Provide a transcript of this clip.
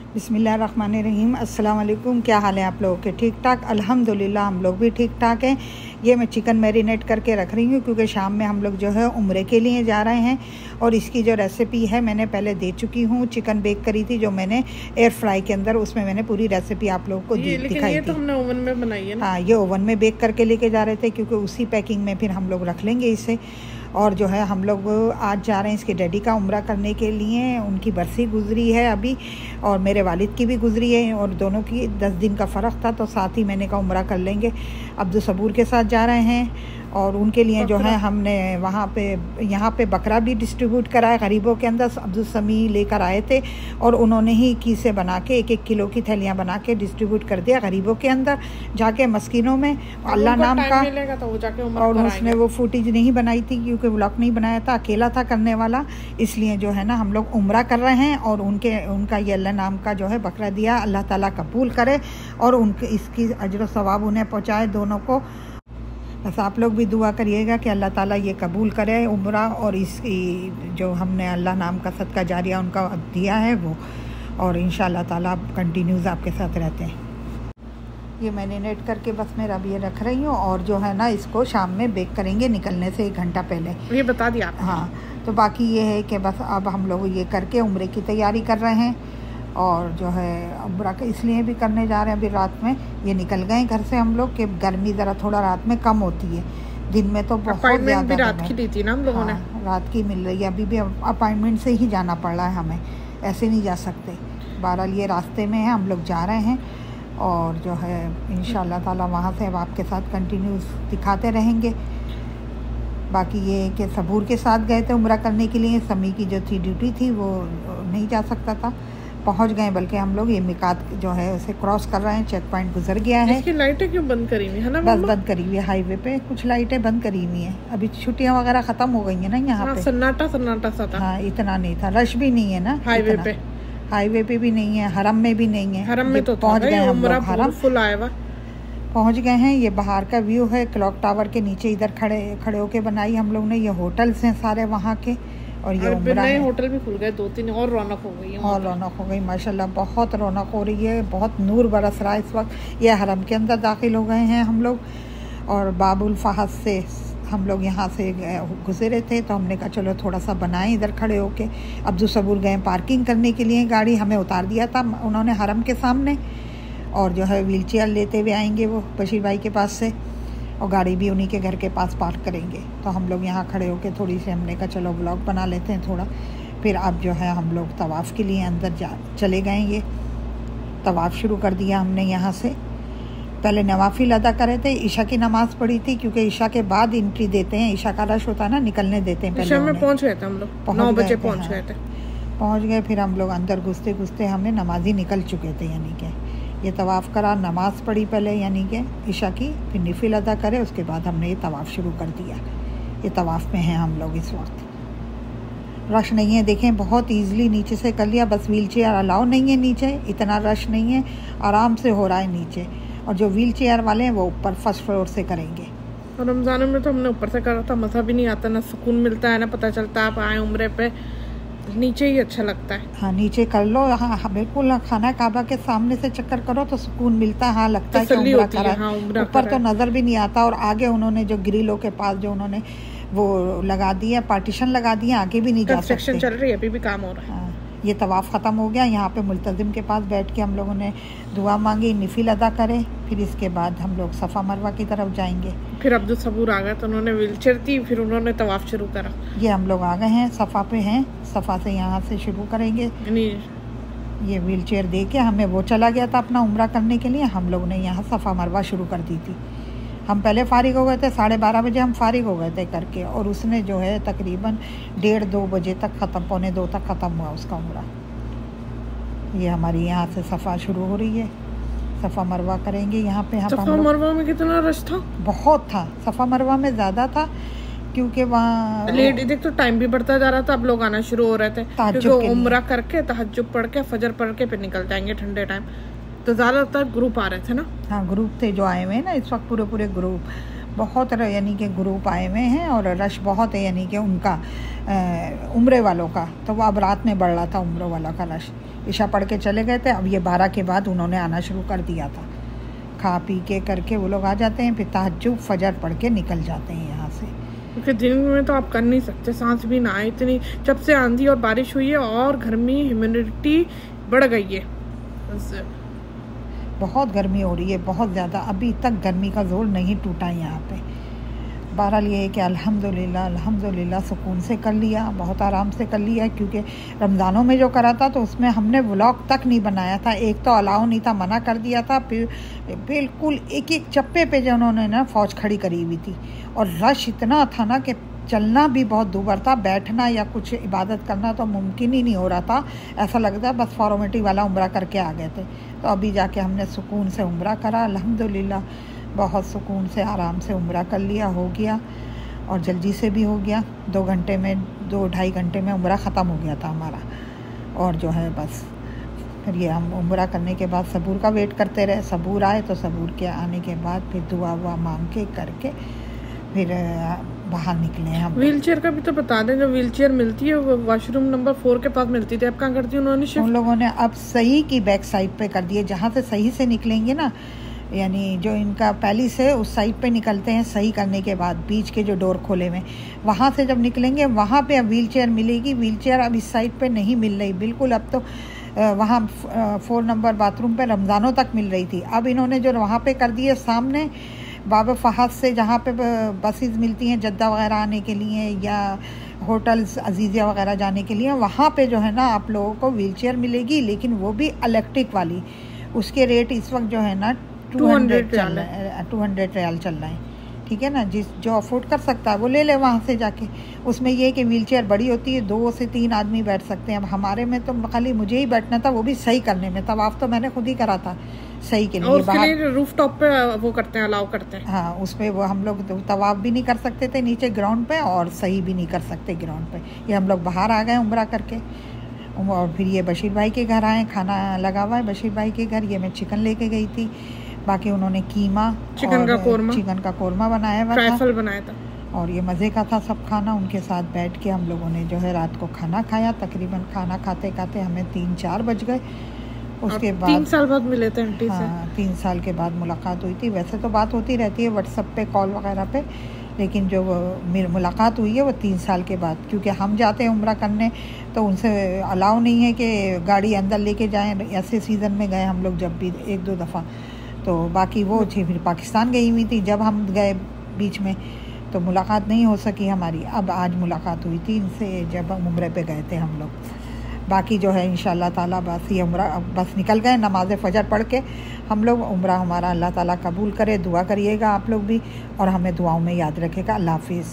बिस्मिल्लाहिर्रहमानिर्रहीम। अस्सलाम वालेकुम। क्या हाल है आप लोगों के? ठीक ठाक, अल्हम्दुलिल्लाह हम लोग भी ठीक ठाक हैं। ये मैं चिकन मैरिनेट करके रख रही हूँ क्योंकि शाम में हम लोग जो है उम्रे के लिए जा रहे हैं। और इसकी जो रेसिपी है मैंने पहले दे चुकी हूँ। चिकन बेक करी थी जो मैंने एयर फ्राई के अंदर, उसमें मैंने पूरी रेसिपी आप लोगों को दिखाई थी। तो हमने ओवन में बनाई है ना? हाँ, ये ओवन में बेक करके लेके जा रहे थे क्योंकि उसी पैकिंग में फिर हम लोग रख लेंगे इसे। और जो है हम लोग आज जा रहे हैं इसके डैडी का उम्रा करने के लिए। उनकी बरसी गुजरी है अभी और मेरे वालिद की भी गुजरी है और दोनों की 10 दिन का फ़र्क था, तो साथ ही मैंने कहा उम्रा कर लेंगे। अब्दुल सबूर के साथ जा रहे हैं और उनके लिए जो है हमने वहाँ पे यहाँ पे बकरा भी डिस्ट्रीब्यूट कराया गरीबों के अंदर। अब्दुल समी लेकर आए थे और उन्होंने ही कीसे बना के 1-1 किलो की थैलियाँ बना के डिस्ट्रीब्यूट कर दिया गरीबों के अंदर जाके मस्किनों में, अल्लाह नाम का। तो वो जाके और उसने वो फुटेज नहीं बनाई थी क्योंकि व्लॉग नहीं बनाया था, अकेला था करने वाला, इसलिए जो है ना हम लोग उम्रा कर रहे हैं। और उनका ये अल्लाह नाम का जो है बकरा दिया, अल्लाह ताला कबूल करे और उनके इसकी अजर सवाब उन्हें पहुँचाए दोनों को। बस आप लोग भी दुआ करिएगा कि अल्लाह ताला ये कबूल करे उम्रा और इसकी जो हमने अल्लाह नाम का सदका जारिया उनका दिया है वो। और इंशाअल्लाह ताला कंटिन्यूज़ आपके साथ रहते हैं। ये मैरिनेट करके बस मैं अब ये रख रही हूँ और जो है ना इसको शाम में बेक करेंगे निकलने से 1 घंटा पहले। ये बता दिया आपने? हाँ, तो बाकी ये है कि बस अब हम लोग ये करके उम्रे की तैयारी कर रहे हैं। और जो है उम्रा का इसलिए भी करने जा रहे हैं, अभी रात में ये निकल गए घर से हम लोग कि गर्मी ज़रा थोड़ा रात में कम होती है, दिन में तो बहुत ज़्यादा। रात की दी थी ना हम लोगों ने? रात की मिल रही है, अभी भी अपॉइंटमेंट से ही जाना पड़ रहा है हमें, ऐसे नहीं जा सकते। बहरहाल ये रास्ते में है, हम लोग जा रहे हैं और जो है इंशाअल्लाह ताला वहाँ से अब आपके साथ कंटिन्यूस दिखाते रहेंगे। बाकी ये कि सबूर के साथ गए थे उम्रा करने के लिए, समी की जो थी ड्यूटी थी वो नहीं जा सकता था, पहुंच गए। बल्कि हम लोग ये मिकात जो है उसे क्रॉस कर रहे हैं, चेक पॉइंट गुजर गया है। इसकी लाइटें क्यों बंद करी हुई है ना? बस बंद करी हुई है, हाईवे पे कुछ लाइटें बंद करी हुई हैं। अभी छुट्टियां वगैरह खत्म हो गई हैं ना यहाँ पे। सन्नाटा सन्नाटा सा था। हाँ, इतना नहीं था, रश भी नहीं है ना हाईवे पे भी नहीं है, हरम में भी नहीं है। हरम में तो पहुँच गए हम लोग, हरम फुल आया हुआ पहुँच गए हैं। ये बाहर का व्यू है क्लॉक टावर के नीचे, इधर खड़े होके बनाई हम लोग ने। ये होटल्स हैं सारे वहाँ के और ये उम्रा है। होटल भी खुल गए 2-3 और रौनक हो गई है। और रौनक हो गई माशाल्लाह, बहुत रौनक हो रही है, बहुत नूर बरस रहा है इस वक्त। ये हरम के अंदर दाखिल हो गए हैं हम लोग और बाबुल फहद से हम लोग यहाँ से गुजरे थे तो हमने कहा चलो थोड़ा सा बनाएं इधर खड़े होके। अब्दुल सबूर गए पार्किंग करने के लिए, गाड़ी हमें उतार दिया था उन्होंने हरम के सामने। और जो है व्हील चेयर लेते हुए आएंगे वो बशीर भाई के पास से और गाड़ी भी उन्हीं के घर के पास पार्क करेंगे। तो हम लोग यहाँ खड़े होके थोड़ी सी हमने कहा चलो व्लॉग बना लेते हैं थोड़ा। फिर अब जो है हम लोग तवाफ़ के लिए अंदर चले गए। ये तवाफ़ शुरू कर दिया हमने यहाँ से। पहले नवाफिल अदा करे थे, ईशा की नमाज़ पढ़ी थी क्योंकि ईशा के बाद एंट्री देते हैं, ईशा का रश होता है ना, निकलने देते हैं। पहले में पहुँच गए थे हम लोग, 9 बजे पहुँच गए थे। पहुँच गए, फिर हम लोग अंदर घुसते हमें नमाजी निकल चुके थे। यानी कि ये तवाफ़ करा, नमाज़ पढ़ी पहले यानी कि ईशा की, फिर नफिल अदा करे, उसके बाद हमने ये तवाफ़ शुरू कर दिया। ये तवाफ़ में हैं हम लोग इस वक्त। रश नहीं है, देखें बहुत ईज़िली नीचे से कर लिया। बस व्हील चेयर अलाउ नहीं है नीचे, इतना रश नहीं है, आराम से हो रहा है नीचे। और जो व्हील चेयर वाले हैं वो ऊपर फर्स्ट फ्लोर से करेंगे। और रमज़ान में तो हमने ऊपर से करा था, मज़ा भी नहीं आता, ना सुकून मिलता है, ना पता चलता आप आए उम्रे पे। नीचे ही अच्छा लगता है। हाँ, नीचे कर लो। हाँ बिल्कुल, खाना काबा के सामने से चक्कर करो तो सुकून मिलता है। हाँ, लगता है कि उम्रा करा है। ऊपर तो नज़र भी नहीं आता। और आगे उन्होंने जो ग्रिलों के पास जो उन्होंने वो लगा दिया, पार्टीशन लगा दिया, आगे भी नहीं जा सकते। कंस्ट्रक्शन चल रही है, अभी भी काम हो रहा है। ये तवाफ़ ख़त्म हो गया। यहाँ पे मुल्तज़िम के पास बैठ के हम लोगों ने दुआ मांगी, नफिल अदा करे। फिर इसके बाद हम लोग सफ़ा मरवा की तरफ जाएंगे। फिर अब्दुल सबूर आ गए तो उन्होंने व्हीलचेयर दी, फिर उन्होंने तवाफ़ शुरू करा। ये हम लोग आ गए हैं, सफ़ा पे हैं, सफ़ा से यहाँ से शुरू करेंगे। ये व्हीलचेयर दे के हमें वो चला गया था अपना उम्रा करने के लिए, हम लोग ने यहाँ सफ़ा मरवा शुरू कर दी थी। हम पहले फ़ारिग हो गए थे, 12:30 बजे हम फ़ारिग हो गए थे करके, और उसने जो है तकरीबन 1:30-2 बजे तक ख़त्म, 1:45 तक ख़त्म हुआ उसका उम्रा। ये हमारी यहाँ से सफ़ा शुरू हो रही है, सफ़ा मरवा करेंगे यहाँ पे। सफ़ा मरवा में कितना रश था? बहुत था, सफ़ा मरवा में ज़्यादा था क्योंकि वहाँ लेट देख तो टाइम भी बढ़ता जा रहा था। अब लोग आना शुरू हो रहे थे क्योंकि उम्रा करके तहज्जुद पढ़ के फजर पढ़ के फिर निकल जाएंगे ठंडे टाइम। तो ज़्यादातर ग्रुप आ रहे थे ना? हाँ, ग्रुप थे जो आए हुए हैं ना इस वक्त, पूरे ग्रुप बहुत यानी कि ग्रुप आए हुए हैं और रश बहुत है, यानी कि उनका उम्रे वालों का। तो वो अब रात में बढ़ रहा था उम्रे वालों का रश। इशा पढ़ के चले गए थे, अब ये 12 के बाद उन्होंने आना शुरू कर दिया था। खा पी के करके वो लोग आ जाते हैं, फिर तहज्जुद फजर पढ़ के निकल जाते हैं यहाँ से। क्योंकि दिन में तो आप कर नहीं सकते, सांस भी ना आए इतनी। जब से आंधी और बारिश हुई है और गर्मी, ह्यूमिडिटी बढ़ गई है, बहुत गर्मी हो रही है, बहुत ज़्यादा। अभी तक गर्मी का जोर नहीं टूटा है यहाँ पे। बहरहाल ये है कि अल्हम्दुलिल्लाह सुकून से कर लिया, बहुत आराम से कर लिया। क्योंकि रमज़ानों में जो करा था तो उसमें हमने व्लॉग तक नहीं बनाया था। एक तो अलाउ नहीं था, मना कर दिया था। फिर बिल्कुल एक एक चप्पे पे जो उन्होंने ना फ़ौज खड़ी करी हुई थी, और रश इतना था ना कि चलना भी बहुत दूभर था, बैठना या कुछ इबादत करना तो मुमकिन ही नहीं हो रहा था। ऐसा लगता बस फॉर्मेलिटी वाला उम्रा करके आ गए थे। तो अभी जाके हमने सुकून से उम्रा करा, अल्हम्दुलिल्लाह बहुत सुकून से आराम से उम्रा कर लिया, हो गया और जल्दी से भी हो गया। 2-2.5 घंटे में उम्रा ख़त्म हो गया था हमारा। और जो है बस फिर ये हम उम्रा करने के बाद सबूर का वेट करते रहे। सबूर आए तो सबूर के आने के बाद फिर दुआ वुआ मांग के करके फिर बाहर निकले हम। व्हील चेयर का भी तो बता दें, जो व्हील चेयर मिलती है वो वॉशरूम नंबर 4 के पास मिलती थी, अब कहाँ कर दी उन्होंने शिफ्ट? उन लोगों ने अब सही की बैक साइड पे कर दिए, जहाँ से सही से निकलेंगे ना, यानी जो इनका पहली से उस साइड पे निकलते हैं सही करने के बाद, बीच के जो डोर खोले हुए वहाँ से जब निकलेंगे वहाँ पे अब व्हील चेयर मिलेगी। व्हील चेयर अब इस साइड पे नहीं मिल रही बिल्कुल। अब तो वहाँ 4 नंबर बाथरूम पे रमज़ानों तक मिल रही थी, अब इन्होंने जो वहाँ पे कर दिए सामने बाबा फहद से, जहाँ पे बसेस मिलती हैं जद्दा वगैरह आने के लिए या होटल्स अजीज़िया वगैरह जाने के लिए, वहाँ पे जो है ना आप लोगों को व्हील चेयर मिलेगी, लेकिन वो भी इलेक्ट्रिक वाली। उसके रेट इस वक्त जो है ना 200 रियाल चल रहा है, ठीक है ना। जो अफोर्ड कर सकता है वो ले ले वहाँ से जाके। उसमें ये कि व्हील चेयर बड़ी होती है, 2 से 3 आदमी बैठ सकते हैं। अब हमारे में तो खाली मुझे ही बैठना था, वो भी सही करने में। तवाफ तो मैंने खुद ही करा था सही के लिए। और उसके लिए रूफ टॉप पे वो करते हैं, अलाउ करते हैं। हाँ, उसमें वो हम लोग तवाफ भी नहीं कर सकते थे नीचे ग्राउंड पे, और सही भी नहीं कर सकते ग्राउंड पे। ये हम लोग बाहर आ गए उम्रा करके। और फिर ये बशीर भाई के घर आए, खाना लगा हुआ है बशीर भाई के घर। ये मैं चिकन लेके गई थी, बाकी उन्होंने कीमा चिकन का कोरमा बनाया हुआ था, बनाया था। और ये मज़े का था सब खाना। उनके साथ बैठ के हम लोगों ने जो है रात को खाना खाया। तकरीबन खाना खाते खाते हमें 3-4 बज गए। उसके बाद 3 साल बाद मिले थे आंटी से। हाँ, 3 साल के बाद मुलाकात हुई थी। वैसे तो बात होती रहती है व्हाट्सएप पे, कॉल वगैरह पे, लेकिन जो मेरी मुलाकात हुई है वो 3 साल के बाद। क्योंकि हम जाते हैं उम्रा करने तो उनसे अलाउ नहीं है कि गाड़ी अंदर लेके जाएं। ऐसे सीज़न में गए हम लोग जब भी 1-2 दफ़ा, तो बाकी वो फिर पाकिस्तान गई हुई थी जब हम गए बीच में, तो मुलाकात नहीं हो सकी हमारी। अब आज मुलाकात हुई थी इनसे जब हम उम्रे पे गए थे हम लोग। बाकी जो है इंशाल्लाह ताला बस ये उम्रा बस निकल गए। नमाज फ़जर पढ़ के हम लोग उम्रा हमारा अल्लाह ताला कबूल करे। दुआ करिएगा आप लोग भी और हमें दुआओं में याद रखेगा। अल्लाह हाफिज़।